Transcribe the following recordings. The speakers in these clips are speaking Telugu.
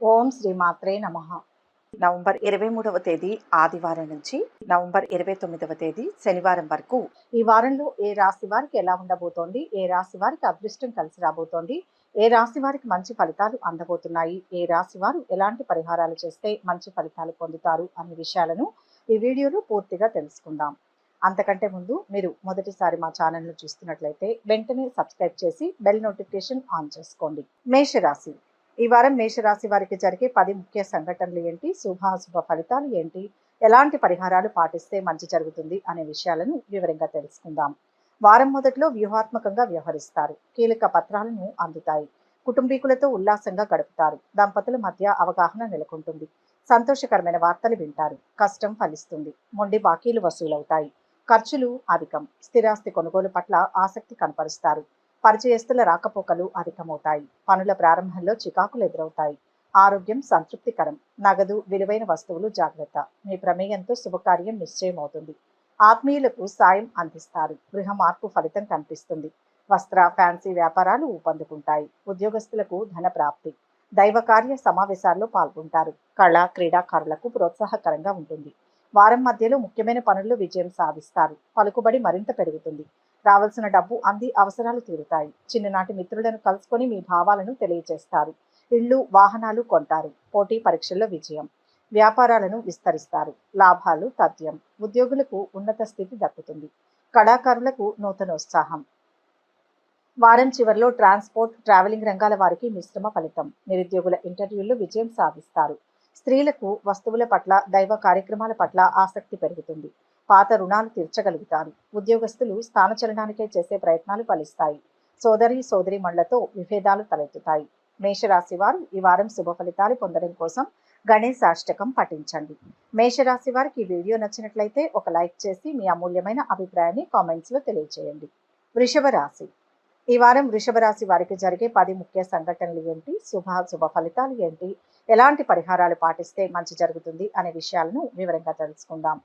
ఓం శ్రీ మాత్రే నమః. నవంబర్ 23వ తేదీ ఆదివారం నుంచి నవంబర్ 29వ తేదీ శనివారం వరకు ఈ వారంలో ఏ రాశి వారికి ఎలా ఉండబోతోంది, ఏ రాశి వారికి అదృష్టం కలిసి రాబోతోంది, ఏ రాశి వారికి మంచి ఫలితాలు అందబోతున్నాయి, ఏ రాశి వారు ఎలాంటి పరిహారాలు చేస్తే మంచి ఫలితాలు పొందుతారు అనే విషయాలను ఈ వీడియోలో పూర్తిగా తెలుసుకుందాం. అంతకంటే ముందు మీరు మొదటిసారి మా ఛానల్ను చూస్తున్నట్లయితే వెంటనే సబ్స్క్రైబ్ చేసి బెల్ నోటిఫికేషన్ ఆన్ చేసుకోండి. మేషరాశి. ఈ వారం మేషరాశి వారికి జరిగే 10 ముఖ్య సంఘటనలు ఏంటి, శుభాశుభ ఫలితాలు ఏంటి, ఎలాంటి పరిహారాలు పాటిస్తే మంచి జరుగుతుంది అనే విషయాలను వివరంగా తెలుసుకుందాం. వారం మొదట్లో వ్యూహాత్మకంగా వ్యవహరిస్తారు. కీలక పత్రాలను అందుతాయి. కుటుంబీకులతో ఉల్లాసంగా గడుపుతారు. దంపతుల మధ్య అవగాహన నెలకొంటుంది. సంతోషకరమైన వార్తలు వింటారు. కష్టం ఫలిస్తుంది. మొండి బాకీలు వసూలవుతాయి. ఖర్చులు అధికం. స్థిరాస్తి కొనుగోలు పట్ల ఆసక్తి కనపరుస్తారు. పరిచయస్తుల రాకపోకలు అధికమవుతాయి. పనుల ప్రారంభంలో చికాకులు ఎదురవుతాయి. ఆరోగ్యం సంతృప్తికరం. నగదు, విలువైన వస్తువులు జాగ్రత్త. మీ ప్రమేయంతో శుభకార్యం నిశ్చయమవుతుంది. ఆత్మీయులకు సాయం అందిస్తారు. గృహ మార్పు ఫలితం కనిపిస్తుంది. వస్త్ర, ఫ్యాన్సీ వ్యాపారాలు ఊపందుకుంటాయి. ఉద్యోగస్తులకు ధన ప్రాప్తి. దైవ కార్య సమావేశాల్లో పాల్గొంటారు. కళా క్రీడాకారులకు ప్రోత్సాహకరంగా ఉంటుంది. వారం మధ్యలో ముఖ్యమైన పనుల్లో విజయం సాధిస్తారు. పలుకుబడి మరింత పెరుగుతుంది. రావాల్సిన డబ్బు అంది అవసరాలు తీరుతాయి. చిన్ననాటి మిత్రులను కలుసుకొని మీ భావాలను తెలియజేస్తారు. ఇళ్ళు, వాహనాలు కొంటారు. పోటీ పరీక్షల్లో విజయం. వ్యాపారాలను విస్తరిస్తారు. లాభాలు తథ్యం. ఉద్యోగులకు ఉన్నత స్థితి దక్కుతుంది. కళాకారులకు నూతనోత్సాహం. వారం చివరిలో ట్రాన్స్పోర్ట్, ట్రావెలింగ్ రంగాల వారికి మిశ్రమ ఫలితం. నిరుద్యోగుల ఇంటర్వ్యూల్లో విజయం సాధిస్తారు. స్త్రీలకు వస్తువుల పట్ల, దైవ కార్యక్రమాల పట్ల ఆసక్తి పెరుగుతుంది. పాత రుణాలు తీర్చగలుగుతారు. ఉద్యోగస్తులు స్థానచలనానికై చేసే ప్రయత్నాలు ఫలిస్తాయి. సోదరీమణులతో విభేదాలు తలెత్తుతాయి. మేషరాశి వారు ఈ వారం శుభ ఫలితాలు పొందడం కోసం గణేశాష్టకం పఠించండి. మేషరాశి వారికి ఈ వీడియో నచ్చినట్లయితే ఒక లైక్ చేసి మీ అమూల్యమైన అభిప్రాయాన్ని కామెంట్స్లో తెలియజేయండి. వృషభ రాశి. ఈ వారం వృషభ రాశి వారికి జరిగే 10 ముఖ్య సంఘటనలు ఏంటి, శుభ ఫలితాలు ఏంటి, ఎలాంటి పరిహారాలు పాటిస్తే మంచి జరుగుతుంది అనే విషయాలను వివరంగా తెలుసుకుందాం.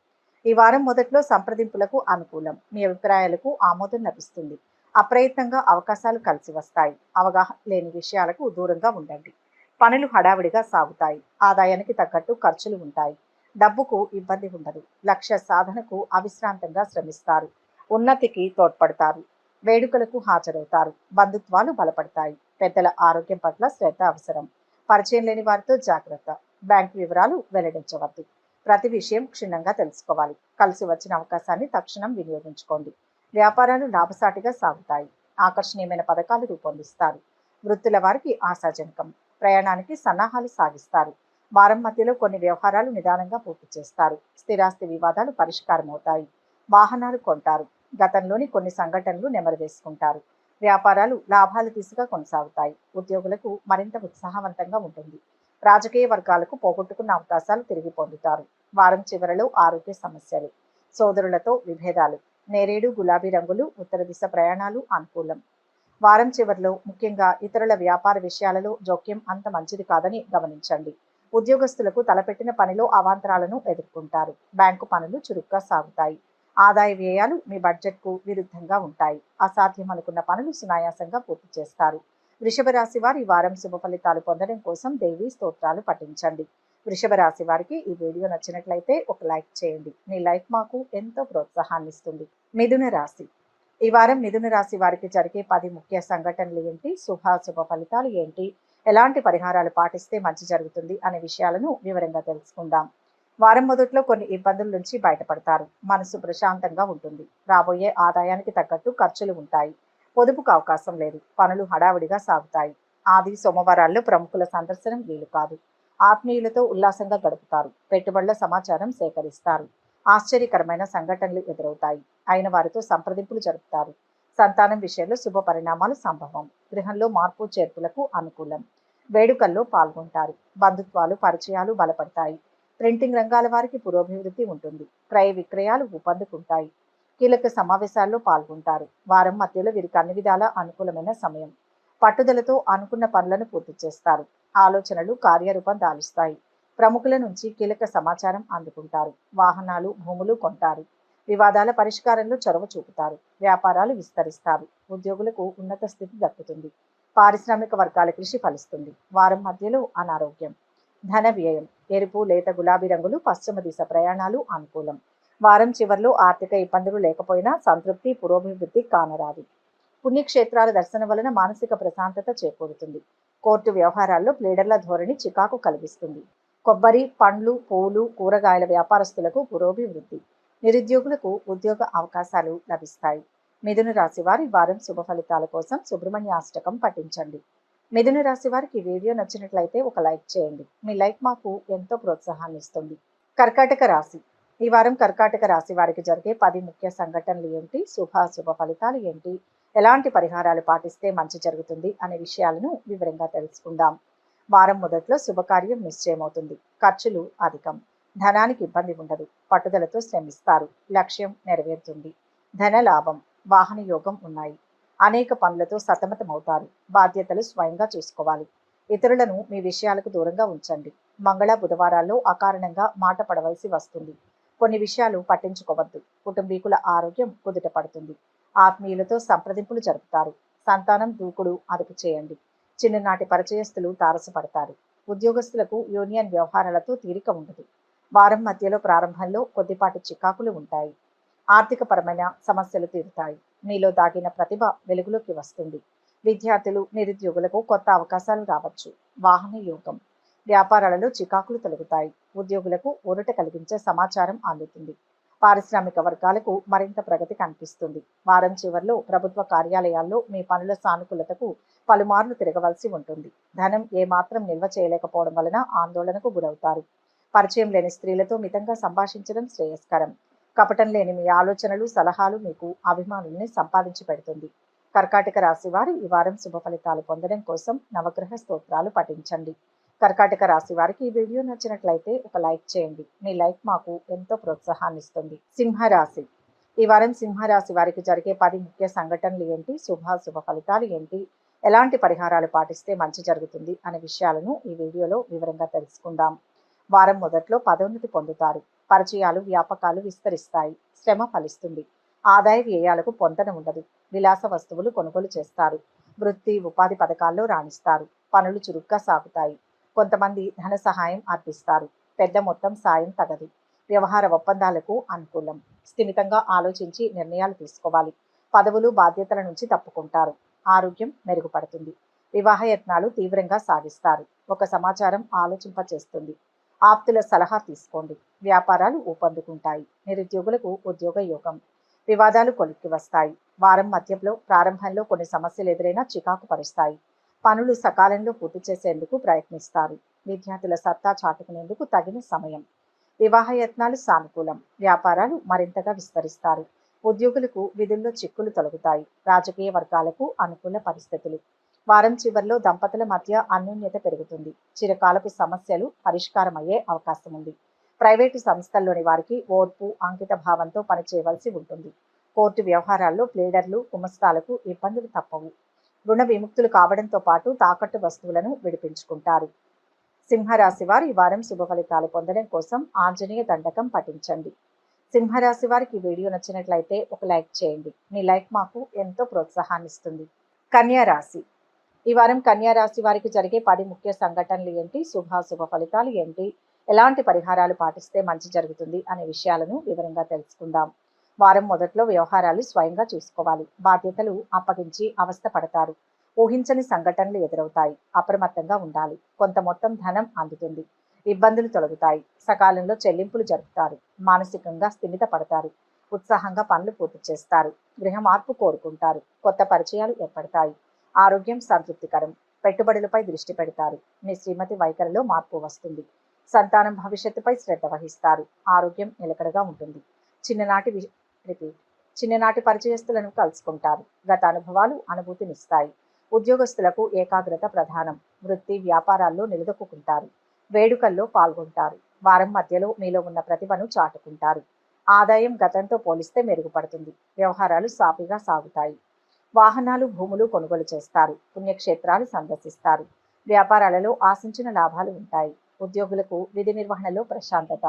ఈ వారం మొదట్లో సంప్రదింపులకు అనుకూలం. మీ అభిప్రాయాలకు ఆమోదం లభిస్తుంది. అప్రయత్నంగా అవకాశాలు కలిసి వస్తాయి. అవగాహన లేని విషయాలకు దూరంగా ఉండండి. పనులు హడావిడిగా సాగుతాయి. ఆదాయానికి తగ్గట్టు ఖర్చులు ఉంటాయి. డబ్బుకు ఇబ్బంది ఉండదు. లక్ష్య సాధనకు అవిశ్రాంతంగా శ్రమిస్తారు. ఉన్నతికి తోడ్పడతారు. వేడుకలకు హాజరవుతారు. బంధుత్వాలు బలపడతాయి. పెద్దల ఆరోగ్యం పట్ల శ్రద్ధ అవసరం. పరిచయం లేని వారితో జాగ్రత్త. బ్యాంకు వివరాలు వెల్లడించవద్దు. ప్రతి విషయం క్షుణ్ణంగా తెలుసుకోవాలి. కలిసి వచ్చిన అవకాశాన్ని తక్షణం వినియోగించుకోండి. వ్యాపారాలు లాభసాటిగా సాగుతాయి. ఆకర్షణీయమైన పథకాలు రూపొందిస్తారు. వృత్తుల వారికి ఆశాజనకం. ప్రయాణానికి సన్నాహాలు సాగిస్తారు. వారం మధ్యలో కొన్ని వ్యవహారాలు నిదానంగా పూర్తి చేస్తారు. స్థిరాస్తి వివాదాలు పరిష్కారం అవుతాయి. వాహనాలు కొంటారు. గతంలోని కొన్ని సంఘటనలు నెమరు వేసుకుంటారు. వ్యాపారాలు లాభాలు దిశగా కొనసాగుతాయి. ఉద్యోగులకు మరింత ఉత్సాహవంతంగా ఉంటుంది. రాజకీయ వర్గాలకు పోగొట్టుకున్న అవకాశాలు తిరిగి పొందుతారు. వారం చివరలో ఆరోగ్య సమస్యలు. సోదరులతో విభేదాలు. నేరేడు, గులాబీ రంగులు, ఉత్తర దిశ ప్రయాణాలు అనుకూలం. వారం చివరిలో ముఖ్యంగా ఇతరుల వ్యాపార విషయాలలో జోక్యం అంత మంచిది కాదని గమనించండి. ఉద్యోగస్తులకు తలపెట్టిన పనిలో అవాంతరాలను ఎదుర్కొంటారు. బ్యాంకు పనులు చురుగ్గా సాగుతాయి. ఆదాయ వ్యయాలు మీ బడ్జెట్కు విరుద్ధంగా ఉంటాయి. అసాధ్యం అనుకున్న పనులు సునాయాసంగా పూర్తి చేస్తారు. వృషభ రాశి వారు ఈ వారం శుభ ఫలితాలు పొందడం కోసం దేవీ స్తోత్రాలు పఠించండి. వృషభ రాశి వారికి ఈ వీడియో నచ్చినట్లయితే ఒక లైక్ చేయండి. మీ లైక్ మాకు ఎంతో ప్రోత్సాహాన్ని ఇస్తుంది. మిథున రాశి. ఈ వారం మిథున రాశి వారికి జరిగే 10 ముఖ్య సంఘటనలు ఏంటి, శుభ ఫలితాలు ఏంటి, ఎలాంటి పరిహారాలు పాటిస్తే మంచి జరుగుతుంది అనే విషయాలను వివరంగా తెలుసుకుందాం. వారం మొదట్లో కొన్ని ఇబ్బందుల నుంచి బయటపడతారు. మనసు ప్రశాంతంగా ఉంటుంది. రాబోయే ఆదాయానికి తగ్గట్టు ఖర్చులు ఉంటాయి. పొదుపుకు అవకాశం లేదు. పనులు హడావిడిగా సాగుతాయి. ఆది సోమవారాల్లో ప్రముఖుల సందర్శనం వీలు కాదు. ఆత్మీయులతో ఉల్లాసంగా గడుపుతారు. పెట్టుబడుల సమాచారం సేకరిస్తారు. ఆశ్చర్యకరమైన సంఘటనలు ఎదురవుతాయి. అయిన వారితో సంప్రదింపులు జరుపుతారు. సంతానం విషయంలో శుభ పరిణామాలు సంభవం. గృహంలో మార్పు చేర్పులకు అనుకూలం. వేడుకల్లో పాల్గొంటారు. బంధుత్వాలు, పరిచయాలు బలపడతాయి. ప్రింటింగ్ రంగాల వారికి పురోభివృద్ధి ఉంటుంది. క్రయ విక్రయాలు ఊపందుకుంటాయి. కీలక సమావేశాల్లో పాల్గొంటారు. వారం మధ్యలో వీరికి అన్ని విధాలా అనుకూలమైన సమయం. పట్టుదలతో అనుకున్న పనులను పూర్తి చేస్తారు. ఆలోచనలు కార్యరూపం దాలుస్తాయి. ప్రముఖుల నుంచి కీలక సమాచారం అందుకుంటారు. వాహనాలు, భూములు కొంటారు. వివాదాల పరిష్కారంలో చొరవ చూపుతారు. వ్యాపారాలు విస్తరిస్తారు. ఉద్యోగులకు ఉన్నత స్థితి దక్కుతుంది. పారిశ్రామిక వర్గాల కృషి ఫలిస్తుంది. వారం మధ్యలో అనారోగ్యం. ధన వ్యయం. ఎరుపు, లేత గులాబీ రంగులు, పశ్చిమ దిశ ప్రయాణాలు అనుకూలం. వారం చివర్లో ఆర్థిక ఇబ్బందులు లేకపోయినా సంతృప్తి, పురోభివృద్ధి కానరాదు. పుణ్యక్షేత్రాల దర్శనం వలన మానసిక ప్రశాంతత చేకూరుతుంది. కోర్టు వ్యవహారాల్లో ప్లీడర్ల ధోరణి చికాకు కలిగిస్తుంది. కొబ్బరి, పండ్లు, పూలు, కూరగాయల వ్యాపారస్తులకు పురోభివృద్ధి. నిరుద్యోగులకు ఉద్యోగ అవకాశాలు లభిస్తాయి. మిథున రాశి వారి వారం శుభ ఫలితాల కోసం సుబ్రహ్మణ్యాష్టకం పఠించండి. మిథున రాశి వారికి వీడియో నచ్చినట్లయితే ఒక లైక్ చేయండి. మీ లైక్ మాకు ఎంతో ప్రోత్సాహాన్ని ఇస్తుంది. కర్కాటక రాశి. ఈ వారం కర్కాటక రాశి వారికి జరిగే 10 ముఖ్య సంఘటనలు ఏంటి, శుభ ఫలితాలు ఏంటి, ఎలాంటి పరిహారాలు పాటిస్తే మంచి జరుగుతుంది అనే విషయాలను వివరంగా తెలుసుకుందాం. వారం మొదట్లో శుభకార్యం నిశ్చయమవుతుంది. ఖర్చులు అధికం. ధనానికి ఇబ్బంది ఉండదు. పట్టుదలతో శ్రమిస్తారు. లక్ష్యం నెరవేరుతుంది. ధన లాభం, వాహన యోగం ఉన్నాయి. అనేక పనులతో సతమతమవుతారు. బాధ్యతలు స్వయంగా చూసుకోవాలి. ఇతరులను మీ విషయాలకు దూరంగా ఉంచండి. మంగళ, బుధవారాల్లో అకారణంగా మాట పడవలసి వస్తుంది. కొన్ని విషయాలు పట్టించుకోవద్దు. కుటుంబీకుల ఆరోగ్యం కుదుట పడుతుంది. ఆత్మీయులతో సంప్రదింపులు జరుపుతారు. సంతానం దూకుడు అదుపు చేయండి. చిన్ననాటి పరిచయస్తులు తారసపడతారు. ఉద్యోగస్తులకు యూనియన్ వ్యవహారాలతో తీరిక ఉండదు. వారం మధ్యలో ప్రారంభంలో కొద్దిపాటి చికాకులు ఉంటాయి. ఆర్థికపరమైన సమస్యలు తీరుతాయి. మీలో దాగిన ప్రతిభ వెలుగులోకి వస్తుంది. విద్యార్థులు, నిరుద్యోగులకు కొత్త అవకాశాలు రావచ్చు. వాహన యోగం. వ్యాపారాలలో చికాకులు తొలగుతాయి. ఉద్యోగులకు ఊరట కలిగించే సమాచారం అందుతుంది. పారిశ్రామిక వర్గాలకు మరింత ప్రగతి కనిపిస్తుంది. వారం చివర్లో ప్రభుత్వ కార్యాలయాల్లో మీ పనుల సానుకూలతకు పలుమార్లు తిరగవలసి ఉంటుంది. ధనం ఏమాత్రం నిల్వ చేయలేకపోవడం వలన ఆందోళనకు గురవుతారు. పరిచయం లేని స్త్రీలతో మితంగా సంభాషించడం శ్రేయస్కరం. కపటం లేని మీ ఆలోచనలు, సలహాలు మీకు అభిమానుల్ని సంపాదించి పెడుతుంది. కర్కాటక రాశి వారు ఈ వారం శుభ ఫలితాలు పొందడం కోసం నవగ్రహ స్తోత్రాలు పఠించండి. కర్కాటక రాశి వారికి ఈ వీడియో నచ్చినట్లయితే ఒక లైక్ చేయండి. మీ లైక్ మాకు ఎంతో ప్రోత్సాహాన్ని ఇస్తుంది. సింహరాశి. ఈ వారం సింహరాశి వారికి జరిగే 10 ముఖ్య సంఘటనలు ఏంటి, శుభ ఫలితాలు ఏంటి, ఎలాంటి పరిహారాలు పాటిస్తే మంచి జరుగుతుంది అనే విషయాలను ఈ వీడియోలో వివరంగా తెలుసుకుందాం. వారం మొదట్లో పదోన్నతి పొందుతారు. పరిచయాలు, వ్యాపకాలు విస్తరిస్తాయి. శ్రమ ఫలిస్తుంది. ఆదాయ వ్యయాలకు పొంతన ఉండదు. విలాస వస్తువులు కొనుగోలు చేస్తారు. వృత్తి, ఉపాధి పథకాల్లో రాణిస్తారు. పనులు చురుగ్గా సాగుతాయి. కొంతమంది ధన సహాయం అర్థిస్తారు. పెద్ద మొత్తం సాయం తగదు. వ్యవహార ఒప్పందాలకు అనుకూలం. స్థిమితంగా ఆలోచించి నిర్ణయాలు తీసుకోవాలి. పదవులు, బాధ్యతల నుంచి తప్పుకుంటారు. ఆరోగ్యం మెరుగుపడుతుంది. వివాహ యత్నాలు తీవ్రంగా సాగిస్తారు. ఒక సమాచారం ఆలోచింపచేస్తుంది. ఆప్తుల సలహా తీసుకోండి. వ్యాపారాలు ఊపందుకుంటాయి. నిరుద్యోగులకు ఉద్యోగ యోగం. వివాదాలు కొలిక్కి వస్తాయి. వారం మధ్యలో ప్రారంభంలో కొన్ని సమస్యలు ఎదురైనా చికాకు పరుస్తాయి. పనులు సకాలంలో పూర్తి చేసేందుకు ప్రయత్నిస్తారు. విద్యార్థుల సత్తా చాటుకునేందుకు తగిన సమయం. వివాహ యత్నాలు సానుకూలం. వ్యాపారాలు మరింతగా విస్తరిస్తారు. ఉద్యోగులకు విధుల్లో చిక్కులు తొలగుతాయి. రాజకీయ వర్గాలకు అనుకూల పరిస్థితులు. వారం చివర్లో దంపతుల మధ్య అన్యోన్యత పెరుగుతుంది. చిరకాలపు సమస్యలు పరిష్కారమయ్యే అవకాశం ఉంది. ప్రైవేటు సంస్థల్లోని వారికి ఓర్పు, అంకిత భావంతో పనిచేయవలసి ఉంటుంది. కోర్టు వ్యవహారాల్లో ప్లీడర్లు, గుమస్తాలకు ఇబ్బందులు తప్పవు. రుణ విముక్తులు కావడంతో పాటు తాకట్టు వస్తువులను విడిపించుకుంటారు. సింహరాశి వారు ఈ వారం శుభ ఫలితాలు పొందడం కోసం ఆంజనేయ దండకం పఠించండి. సింహరాశి వారికి వీడియో నచ్చినట్లయితే ఒక లైక్ చేయండి. మీ లైక్ మాకు ఎంతో ప్రోత్సాహాన్ని ఇస్తుంది. కన్యా రాశి. ఈ వారం కన్యా రాశి వారికి జరిగే 10 ముఖ్య సంఘటనలు ఏంటి, శుభ ఫలితాలు ఏంటి, ఎలాంటి పరిహారాలు పాటిస్తే మంచి జరుగుతుంది అనే విషయాలను వివరంగా తెలుసుకుందాం. వారం మొదట్లో వ్యవహారాలు స్వయంగా చూసుకోవాలి. బాధ్యతలు అప్పగించి అవస్థ పడతారు. ఊహించని సంఘటనలు ఎదురవుతాయి. అప్రమత్తంగా ఉండాలి. కొంత మొత్తం ధనం అందుతుంది. ఇబ్బందులు తొలగుతాయి. సకాలంలో చెల్లింపులు జరుపుతారు. మానసికంగా స్థిమిత పడతారు. ఉత్సాహంగా పనులు పూర్తి చేస్తారు. గృహ మార్పు కోరుకుంటారు. కొత్త పరిచయాలు ఏర్పడతాయి. ఆరోగ్యం సంతృప్తికరం. పెట్టుబడులపై దృష్టి పెడతారు. మీ శ్రీమతి వైఖరిలో మార్పు వస్తుంది. సంతానం భవిష్యత్తుపై శ్రద్ధ వహిస్తారు. ఆరోగ్యం నిలకడగా ఉంటుంది. చిన్ననాటి పరిచయస్తులను కలుసుకుంటారు. గత అనుభవాలు అనుభూతినిస్తాయి. ఉద్యోగస్తులకు ఏకాగ్రత ప్రధానం. వృత్తి, వ్యాపారాల్లో నిలదొక్కుంటారు. వేడుకల్లో పాల్గొంటారు. వారం మధ్యలో మీలో ఉన్న ప్రతిభను చాటుకుంటారు. ఆదాయం గతంతో పోలిస్తే మెరుగుపడుతుంది. వ్యవహారాలు సాఫీగా సాగుతాయి. వాహనాలు, భూములు కొనుగోలు చేస్తారు. పుణ్యక్షేత్రాలు సందర్శిస్తారు. వ్యాపారాలలో ఆశించిన లాభాలు ఉంటాయి. ఉద్యోగులకు విధి నిర్వహణలో ప్రశాంతత.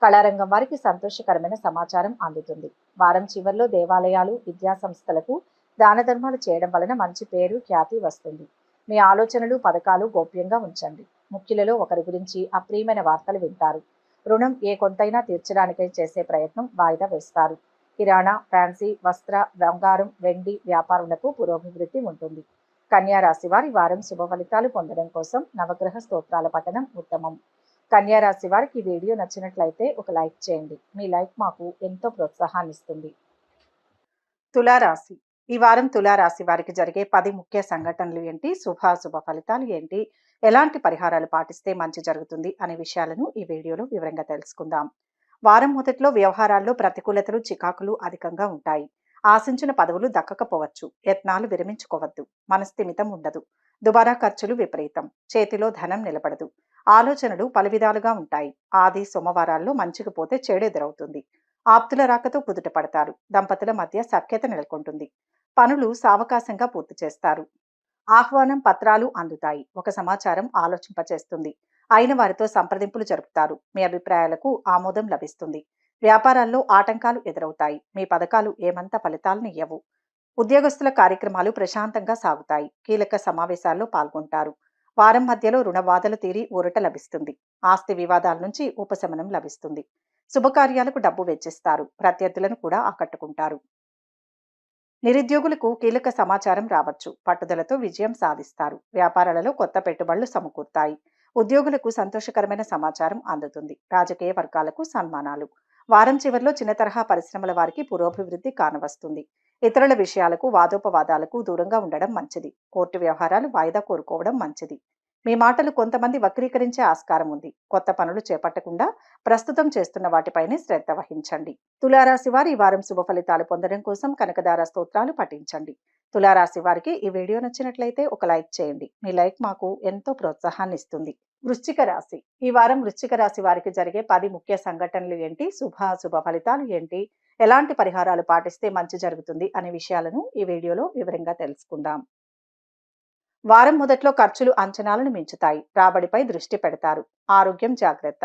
కళారంగం వారికి సంతోషకరమైన సమాచారం అందుతుంది. వారం చివర్లో దేవాలయాలు, విద్యా సంస్థలకు దాన ధర్మాలు చేయడం వలన మంచి పేరు, ఖ్యాతి వస్తుంది. మీ ఆలోచనలు పథకాలు గోప్యంగా ఉంచండి. ముఖ్యులలో ఒకరి గురించి అప్రియమైన వార్తలు వింటారు. రుణం ఏ కొంతైనా తీర్చడానికై చేసే ప్రయత్నం వాయిదా వేస్తారు. కిరాణా, ఫ్యాన్సీ, వస్త్ర, బంగారం, వెండి వ్యాపారులకు పురోభివృద్ధి ఉంటుంది. కన్యా రాశి వారి వారం శుభ ఫలితాలు పొందడం కోసం నవగ్రహ స్తోత్రాల పఠనం ఉత్తమం. కన్యా రాశి వారికి ఈ వీడియో నచ్చినట్లయితే ఒక లైక్ చేయండి. మీ లైక్ మాకు ఎంతో ప్రోత్సాహాన్ని ఇస్తుంది. తులారాశి. ఈ వారం తులారాశి వారికి జరిగే 10 ముఖ్య సంఘటనలు ఏంటి, శుభాశుభ ఫలితాలు ఏంటి, ఎలాంటి పరిహారాలు పాటిస్తే మంచి జరుగుతుంది అనే విషయాలను ఈ వీడియోలో వివరంగా తెలుసుకుందాం. వారం మొదట్లో వ్యవహారాల్లో ప్రతికూలతలు, చికాకులు అధికంగా ఉంటాయి. ఆశించిన పదవులు దక్కకపోవచ్చు. యత్నాలు విరమించుకోవద్దు. మనస్థిమితం ఉండదు. దుబారా ఖర్చులు విపరీతం. చేతిలో ధనం నిలబడదు. ఆలోచనలు పలు విధాలుగా ఉంటాయి. ఆది సోమవారాల్లో మంచికి పోతే చెడెదురవుతుంది. ఆప్తుల రాకతో కుదుట పడతారు. దంపతుల మధ్య సఖ్యత నెలకొంటుంది. పనులు సావకాశంగా పూర్తి చేస్తారు. ఆహ్వానం పత్రాలు అందుతాయి. ఒక సమాచారం ఆలోచింపచేస్తుంది. అయిన వారితో సంప్రదింపులు జరుపుతారు. మీ అభిప్రాయాలకు ఆమోదం లభిస్తుంది. వ్యాపారాల్లో ఆటంకాలు ఎదురవుతాయి. మీ పథకాలు ఏమంత ఫలితాలను ఇవ్వవు. ఉద్యోగస్తుల కార్యక్రమాలు ప్రశాంతంగా సాగుతాయి. కీలక సమావేశాల్లో పాల్గొంటారు. వారం మధ్యలో రుణబాధలు తీరి ఊరట లభిస్తుంది. ఆస్తి వివాదాల నుంచి ఉపశమనం లభిస్తుంది. శుభకార్యాలకు డబ్బు వెచ్చిస్తారు. ప్రత్యర్థులను కూడా ఆకట్టుకుంటారు. నిరుద్యోగులకు కీలక సమాచారం రావచ్చు. పట్టుదలతో విజయం సాధిస్తారు. వ్యాపారాలలో కొత్త పెట్టుబడులు సమకూరుతాయి. ఉద్యోగులకు సంతోషకరమైన సమాచారం అందుతుంది. రాజకీయ వర్గాలకు సన్మానాలు. వారం చివరిలో చిన్న తరహా పరిశ్రమల వారికి పురోభివృద్ధి కానవస్తుంది. ఇతరుల విషయాలకు వాదోపవాదాలకు దూరంగా ఉండడం మంచిది. కోర్టు వ్యవహారాలు వాయిదా కోరుకోవడం మంచిది. మీ మాటలు కొంతమంది వక్రీకరించే ఆస్కారం ఉంది. కొత్త పనులు చేపట్టకుండా ప్రస్తుతం చేస్తున్న వాటిపైనే శ్రద్ధ వహించండి. తులారాశి వారి ఈ వారం శుభ ఫలితాలు పొందడం కోసం కనకదార స్తోత్రాలు పఠించండి. తులారాశి వారికి ఈ వీడియో నచ్చినట్లయితే ఒక లైక్ చేయండి. మీ లైక్ మాకు ఎంతో ప్రోత్సాహాన్ని ఇస్తుంది. వృశ్చిక రాశి. ఈ వారం వృశ్చిక రాశి వారికి జరిగే 10 ముఖ్య సంఘటనలు ఏంటి, శుభ ఫలితాలు ఏంటి, ఎలాంటి పరిహారాలు పాటిస్తే మంచి జరుగుతుంది అనే విషయాలను ఈ వీడియోలో వివరంగా తెలుసుకుందాం. వారం మొదట్లో ఖర్చులు అంచనాలను మించుతాయి. రాబడిపై దృష్టి పెడతారు. ఆరోగ్యం జాగ్రత్త.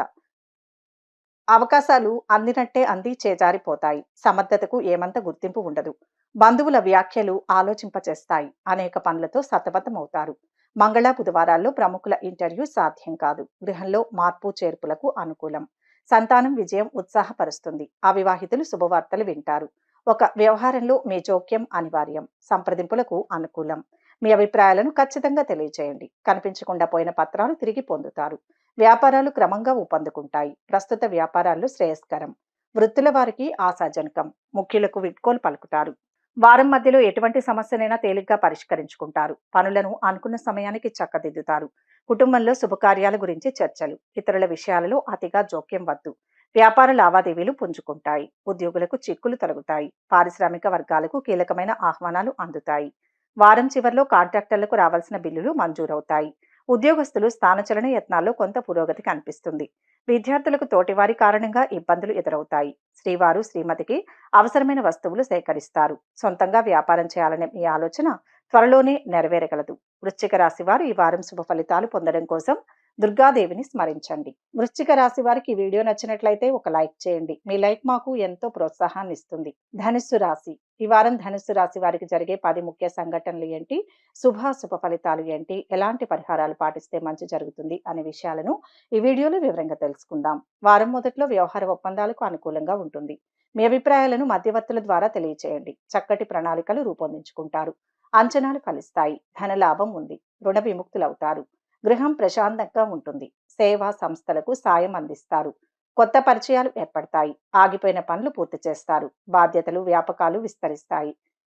అవకాశాలు అందినట్టే అంది చేజారిపోతాయి. సమర్థతకు ఏమంత గుర్తింపు ఉండదు. బంధువుల వ్యాఖ్యలు ఆలోచింపచేస్తాయి. అనేక పనులతో సతమతమవుతారు. మంగళ బుధవారాల్లో ప్రముఖుల ఇంటర్వ్యూ సాధ్యం కాదు. గృహంలో మార్పు చేర్పులకు అనుకూలం. సంతానం విజయం ఉత్సాహపరుస్తుంది. అవివాహితులు శుభవార్తలు వింటారు. ఒక వ్యవహారంలో మీ జోక్యం అనివార్యం. సంప్రదింపులకు అనుకూలం. మీ అభిప్రాయాలను ఖచ్చితంగా తెలియజేయండి. కనిపించకుండా పోయిన పత్రాలు తిరిగి పొందుతారు. వ్యాపారాలు క్రమంగా ఊపందుకుంటాయి. ప్రస్తుత వ్యాపారాల్లో శ్రేయస్కరం. వృత్తుల వారికి ఆశాజనకం. ముఖ్యులకు వీడ్కోలు పలుకుతారు. వారం మధ్యలో ఎటువంటి సమస్యనైనా తేలిగ్గా పరిష్కరించుకుంటారు. పనులను అనుకున్న సమయానికి చక్కదిద్దుతారు. కుటుంబంలో శుభకార్యాల గురించి చర్చలు. ఇతరుల విషయాలలో అతిగా జోక్యం వద్దు. వ్యాపార లావాదేవీలు పుంజుకుంటాయి. ఉద్యోగులకు చిక్కులు తొలగుతాయి. పారిశ్రామిక వర్గాలకు కీలకమైన ఆహ్వానాలు అందుతాయి. వారం చివరిలో కాంట్రాక్టర్లకు రావాల్సిన బిల్లులు మంజూరవుతాయి. ఉద్యోగస్తులు స్థానచలన యత్నాల్లో కొంత పురోగతి కనిపిస్తుంది. విద్యార్థులకు తోటివారి కారణంగా ఇబ్బందులు ఎదురవుతాయి. శ్రీవారు శ్రీమతికి అవసరమైన వస్తువులు సేకరిస్తారు. సొంతంగా వ్యాపారం చేయాలనే మీ ఆలోచన త్వరలోనే నెరవేరగలదు. వృశ్చిక రాశి వారు ఈ వారం శుభ ఫలితాలు పొందడం కోసం దుర్గాదేవిని స్మరించండి. వృశ్చిక రాశి వారికి ఈ వీడియో నచ్చినట్లయితే ఒక లైక్ చేయండి. మీ లైక్ మాకు ఎంతో ప్రోత్సాహాన్ని ఇస్తుంది. ధనుస్సు రాశి. ఈ వారం ధనుస్సు రాశి వారికి జరిగే 10 ముఖ్య సంఘటనలు ఏంటి, శుభ ఫలితాలు ఏంటి, ఎలాంటి పరిహారాలు పాటిస్తే మంచి జరుగుతుంది అనే విషయాలను ఈ వీడియోలో వివరంగా తెలుసుకుందాం. వారం మొదట్లో వ్యవహార ఒప్పందాలకు అనుకూలంగా ఉంటుంది. మీ అభిప్రాయాలను మధ్యవర్తుల ద్వారా తెలియచేయండి. చక్కటి ప్రణాళికలు రూపొందించుకుంటారు. అంచనాలు ఫలిస్తాయి. ధనలాభం ఉంది. రుణ విముక్తులవుతారు. గృహం ప్రశాంతంగా ఉంటుంది. సేవా సంస్థలకు సాయం అందిస్తారు. కొత్త పరిచయాలు ఏర్పడతాయి. ఆగిపోయిన పనులు పూర్తి చేస్తారు. బాధ్యతలు వ్యాపకాలు విస్తరిస్తాయి.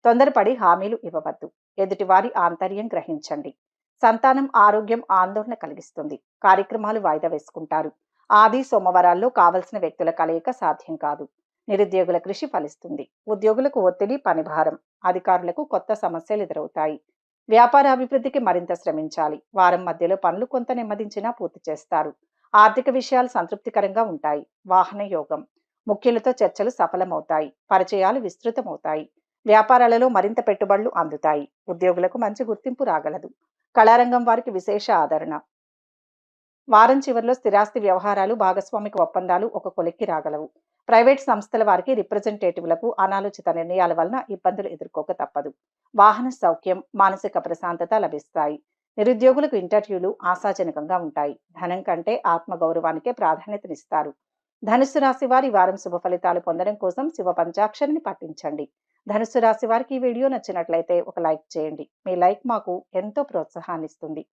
తొందరపడి హామీలు ఇవ్వవద్దు. ఎదుటివారి ఆంతర్యం గ్రహించండి. సంతానం ఆరోగ్యం ఆందోళన కలిగిస్తుంది. కార్యక్రమాలు వాయిదా వేసుకుంటారు. ఆది సోమవారాల్లో కావలసిన వ్యక్తుల కలయిక సాధ్యం కాదు. నిరుద్యోగుల కృషి ఫలిస్తుంది. ఉద్యోగులకు ఒత్తిడి, పనిభారం. అధికారులకు కొత్త సమస్యలు ఎదురవుతాయి. వ్యాపార అభివృద్ధికి మరింత శ్రమించాలి. వారం మధ్యలో పనులు కొంత నెమ్మదించినా పూర్తి చేస్తారు. ఆర్థిక విషయాలు సంతృప్తికరంగా ఉంటాయి. వాహన యోగం. ముఖ్యులతో చర్చలు సఫలమవుతాయి. పరిచయాలు విస్తృతమవుతాయి. వ్యాపారాలలో మరింత పెట్టుబడులు అందుతాయి. ఉద్యోగులకు మంచి గుర్తింపు రాగలదు. కళారంగం వారికి విశేష ఆదరణ. వారం చివరిలో స్థిరాస్తి వ్యవహారాలు, భాగస్వామిక ఒప్పందాలు ఒక కొలిక్కి రాగలవు. ప్రైవేట్ సంస్థల వారికి రిప్రజెంటేటివ్లకు అనాలోచిత నిర్ణయాల వలన ఇబ్బందులు ఎదుర్కోక తప్పదు. వాహన సౌఖ్యం, మానసిక ప్రశాంతత లభిస్తాయి. నిరుద్యోగులకు ఇంటర్వ్యూలు ఆశాజనకంగా ఉంటాయి. ధనం కంటే ఆత్మగౌరవానికే ప్రాధాన్యతనిస్తారు. ధనుస్సు రాశి వారి ఈ వారం శుభ ఫలితాలు పొందడం కోసం శివ పంచాక్షరిని పఠించండి. ధనుస్సు రాశి వారికి ఈ వీడియో నచ్చినట్లయితే ఒక లైక్ చేయండి. మీ లైక్ మాకు ఎంతో ప్రోత్సాహాన్ని ఇస్తుంది.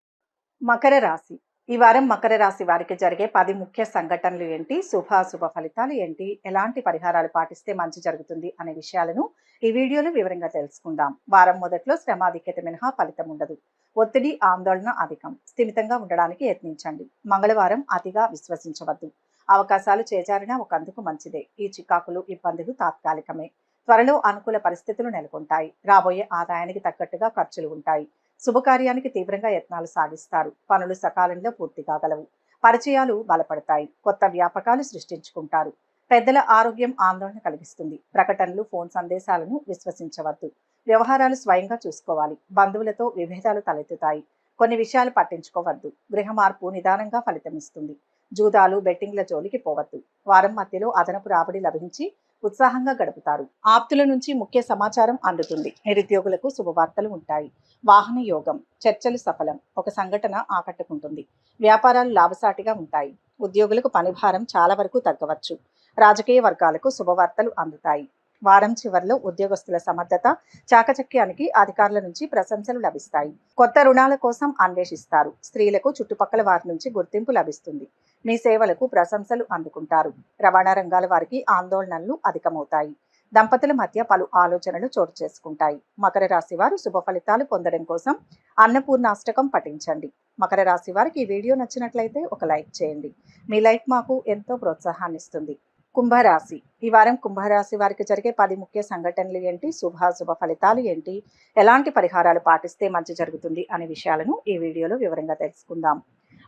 మకర రాశి. ఈ వారం మకర రాశి వారికి జరిగే 10 ముఖ్య సంఘటనలు ఏంటి, శుభాశుభ ఫలితాలు ఏంటి, ఎలాంటి పరిహారాలు పాటిస్తే మంచి జరుగుతుంది అనే విషయాలను ఈ వీడియోలో వివరంగా తెలుసుకుందాం. వారం మొదట్లో శ్రమాధిక్యత మినహా ఫలితం ఉండదు. ఒత్తిడి, ఆందోళన అధికం. స్థిమితంగా ఉండడానికి యత్నించండి. మంగళవారం అతిగా విశ్వసించవద్దు. అవకాశాలు చేజారినా ఒకందుకు మంచిదే. ఈ చికాకులు, ఇబ్బందులు తాత్కాలికమే. త్వరలో అనుకూల పరిస్థితులు నెలకొంటాయి. రాబోయే ఆదాయానికి తగ్గట్టుగా ఖర్చులు ఉంటాయి. శుభకార్యానికి తీవ్రంగా యత్నాలు సాగిస్తారు. పనులు సకాలంలో పూర్తి కాగలవు. పరిచయాలు బలపడతాయి. కొత్త వ్యాపకాలు సృష్టించుకుంటారు. పెద్దల ఆరోగ్యం ఆందోళన కలిగిస్తుంది. ప్రకటనలు, ఫోన్ సందేశాలను విశ్వసించవద్దు. వ్యవహారాలు స్వయంగా చూసుకోవాలి. బంధువులతో విభేదాలు తలెత్తుతాయి. కొన్ని విషయాలు పట్టించుకోవద్దు. గృహ మార్పు నిదానంగా ఫలితమిస్తుంది. జూదాలు, బెట్టింగ్ల జోలికి పోవద్దు. వారం మధ్యలో అదనపు రాబడి లభించి ఉత్సాహంగా గడుపుతారు. ఆప్తుల నుంచి ముఖ్య సమాచారం అందుతుంది. నిరుద్యోగులకు శుభవార్తలు ఉంటాయి. వాహన యోగం. చర్చలు సఫలం. ఒక సంఘటన ఆకట్టుకుంటుంది. వ్యాపారాలు లాభసాటిగా ఉంటాయి. ఉద్యోగులకు పనిభారం చాలా వరకు తగ్గవచ్చు. రాజకీయ వర్గాలకు శుభవార్తలు అందుతాయి. వారం చివరిలో ఉద్యోగస్తుల సమర్థత, చాకచక్యానికి అధికారుల నుంచి ప్రశంసలు లభిస్తాయి. కొత్త రుణాల కోసం అన్వేషిస్తారు. స్త్రీలకు చుట్టుపక్కల వారి నుంచి గుర్తింపు లభిస్తుంది. మీ సేవలకు ప్రశంసలు అందుకుంటారు. రవాణా రంగాల వారికి ఆందోళనలు అధికమవుతాయి. దంపతుల మధ్య పలు ఆలోచనలు చోటు చేసుకుంటాయి. మకర రాశి వారు శుభ ఫలితాలు పొందడం కోసం అన్నపూర్ణాష్టకం పఠించండి. మకర రాశి వారికి ఈ వీడియో నచ్చినట్లయితే ఒక లైక్ చేయండి. మీ లైక్ మాకు ఎంతో ప్రోత్సాహాన్ని ఇస్తుంది. కుంభరాశి. ఈ వారం కుంభరాశి వారికి జరిగే 10 ముఖ్య సంఘటనలు ఏంటి, శుభాశుభ ఫలితాలు ఏంటి, ఎలాంటి పరిహారాలు పాటిస్తే మంచి జరుగుతుంది అనే విషయాలను ఈ వీడియోలో వివరంగా తెలుసుకుందాం.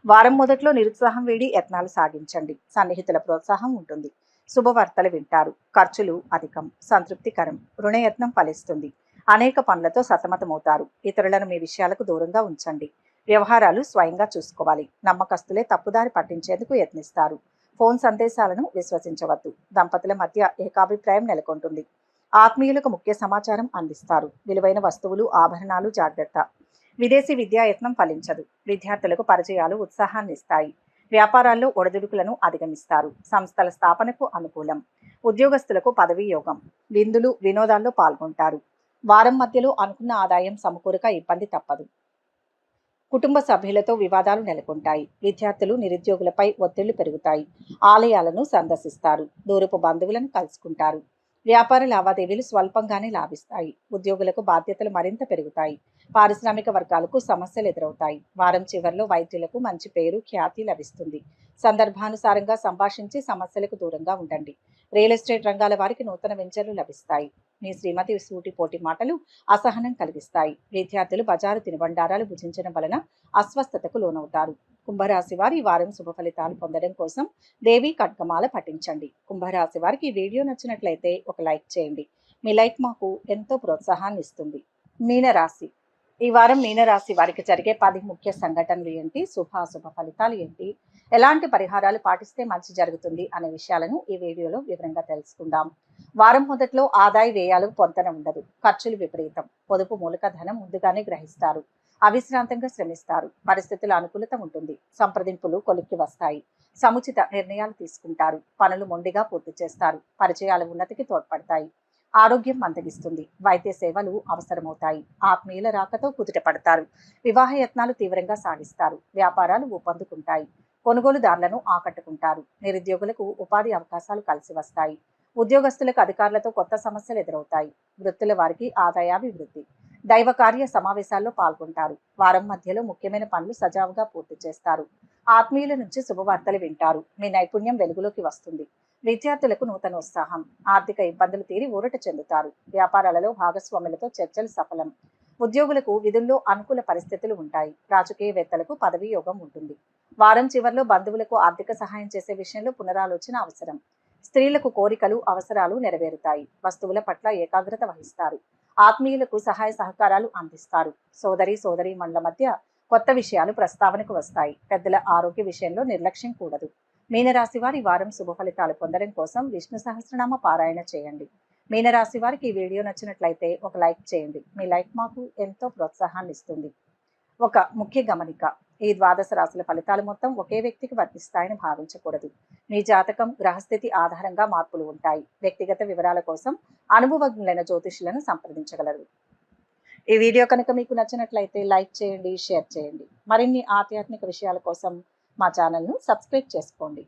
వారం మొదట్లో నిరుత్సాహం వీడి యత్నాలు సాగించండి. సన్నిహితుల ప్రోత్సాహం ఉంటుంది. శుభవార్తలు వింటారు. ఖర్చులు అధికం. సంతృప్తికరం. రుణయత్నం ఫలిస్తుంది. అనేక పనులతో సతమతమవుతారు. ఇతరులను మీ విషయాలకు దూరంగా ఉంచండి. వ్యవహారాలు స్వయంగా చూసుకోవాలి. నమ్మకస్తులే తప్పుదారి పట్టించేందుకు యత్నిస్తారు. ఫోన్ సందేశాలను విశ్వసించవద్దు. దంపతుల మధ్య ఏకాభిప్రాయం నెలకొంటుంది. ఆత్మీయులకు ముఖ్య సమాచారం అందిస్తారు. విలువైన వస్తువులు, ఆభరణాలు జాగ్రత్త. విదేశీ విద్యాయత్నం ఫలించదు. విద్యార్థులకు పరిచయాలు ఉత్సాహాన్ని ఇస్తాయి. వ్యాపారాల్లో ఒడిదుడుకులను అధిగమిస్తారు. సంస్థల స్థాపనకు అనుకూలం. ఉద్యోగస్తులకు పదవీ యోగం. విందులు, వినోదాల్లో పాల్గొంటారు. వారం మధ్యలో అనుకున్న ఆదాయం సమకూరక ఇబ్బంది తప్పదు. కుటుంబ సభ్యులతో వివాదాలు నెలకొంటాయి. విద్యార్థులు, నిరుద్యోగులపై ఒత్తిళ్లు పెరుగుతాయి. ఆలయాలను సందర్శిస్తారు. దూరపు బంధువులను కలుసుకుంటారు. వ్యాపార లావాదేవీలు స్వల్పంగానే లాభిస్తాయి. ఉద్యోగులకు బాధ్యతలు మరింత పెరుగుతాయి. పారిశ్రామిక వర్గాలకు సమస్యలు ఎదురవుతాయి. వారం చివరిలో వైద్యులకు మంచి పేరు, ఖ్యాతి లభిస్తుంది. సందర్భానుసారంగా సంభాషించి సమస్యలకు దూరంగా ఉండండి. రియల్ ఎస్టేట్ రంగాల వారికి నూతన వెంచర్లు లభిస్తాయి. మీ శ్రీమతి సూటిపోటి మాటలు అసహనం కలిగిస్తాయి. విద్యార్థులు బజారు తినుబండారాలు భుజించడం వలన అస్వస్థతకు లోనవుతారు. కుంభరాశి వారి ఈ వారం శుభ ఫలితాలు పొందడం కోసం దేవి ఖడ్గమాల పఠించండి. కుంభరాశి వారికి ఈ వీడియో నచ్చినట్లయితే ఒక లైక్ చేయండి. మీ లైక్ మాకు ఎంతో ప్రోత్సాహాన్ని ఇస్తుంది. మీనరాశి. ఈ వారం మీనరాశి వారికి జరిగే 10 ముఖ్య సంఘటనలు ఏంటి, శుభాశుభ ఫలితాలు ఏంటి, ఎలాంటి పరిహారాలు పాటిస్తే మంచి జరుగుతుంది అనే విషయాలను ఈ వీడియోలో వివరంగా తెలుసుకుందాం. వారం మొదట్లో ఆదాయ వ్యయాలకు పొంతన ఉండదు. ఖర్చులు విపరీతం. పొదుపు మూలధనం ముందుగానే గ్రహిస్తారు. అవిశ్రాంతంగా శ్రమిస్తారు. పరిస్థితుల అనుకూలత ఉంటుంది. సంప్రదింపులు కొలిక్కి వస్తాయి. సముచిత నిర్ణయాలు తీసుకుంటారు. పనులు మొండిగా పూర్తి చేస్తారు. పరిచయాల ఉన్నతికి తోడ్పడతాయి. ఆరోగ్యం మందగిస్తుంది. వైద్య సేవలు అవసరమవుతాయి. ఆత్మీయుల రాకతో కుదుట పడతారు. వివాహ యత్నాలు తీవ్రంగా సాగిస్తారు. వ్యాపారాలు ఊపందుకుంటాయి. కొనుగోలుదారులను ఆకట్టుకుంటారు. నిరుద్యోగులకు ఉపాధి అవకాశాలు కలిసి వస్తాయి. ఉద్యోగస్తులకు అధికారులతో కొత్త సమస్యలు ఎదురవుతాయి. వృత్తుల వారికి ఆదాయాభివృద్ధి. దైవ కార్య సమావేశాల్లో పాల్గొంటారు. వారం మధ్యలో ముఖ్యమైన పనులు సజావుగా పూర్తి చేస్తారు. ఆత్మీయుల నుంచి శుభవార్తలు వింటారు. మీ నైపుణ్యం వెలుగులోకి వస్తుంది. విద్యార్థులకు నూతన ఉత్సాహం. ఆర్థిక ఇబ్బందులు తీరి ఊరట చెందుతారు. వ్యాపారాలలో భాగస్వాములతో చర్చలు సఫలం. ఉద్యోగులకు విధుల్లో అనుకూల పరిస్థితులు ఉంటాయి. రాజకీయవేత్తలకు పదవీ యోగం ఉంటుంది. వారం చివరిలో బంధువులకు ఆర్థిక సహాయం చేసే విషయంలో పునరాలోచన అవసరం. స్త్రీలకు కోరికలు, అవసరాలు నెరవేరుతాయి. వస్తువుల పట్ల ఏకాగ్రత వహిస్తారు. ఆత్మీయులకు సహాయ సహకారాలు అందిస్తారు. సోదరి మండల మధ్య కొత్త విషయాలు ప్రస్తావనకు వస్తాయి. పెద్దల ఆరోగ్య విషయంలో నిర్లక్ష్యం కూడదు. మీనరాశి వారి వారం శుభ ఫలితాలు పొందడం కోసం విష్ణు సహస్రనామ పారాయణ చేయండి. మీనరాశి వారికి ఈ వీడియో నచ్చినట్లయితే ఒక లైక్ చేయండి. మీ లైక్ మాకు ఎంతో ప్రోత్సాహాన్ని ఇస్తుంది. ఒక ముఖ్య గమనిక, ఈ ద్వాదశ రాశుల ఫలితాలు మొత్తం ఒకే వ్యక్తికి వర్తిస్తాయని భావించకూడదు. మీ జాతకం, గ్రహస్థితి ఆధారంగా మార్పులు ఉంటాయి. వ్యక్తిగత వివరాల కోసం అనుభవజ్ఞులైన జ్యోతిష్యులను సంప్రదించగలరు. ఈ వీడియో కనుక మీకు నచ్చినట్లయితే లైక్ చేయండి, షేర్ చేయండి. మరిన్ని ఆధ్యాత్మిక విషయాల కోసం మా ఛానల్ను సబ్స్క్రైబ్ చేసుకోండి.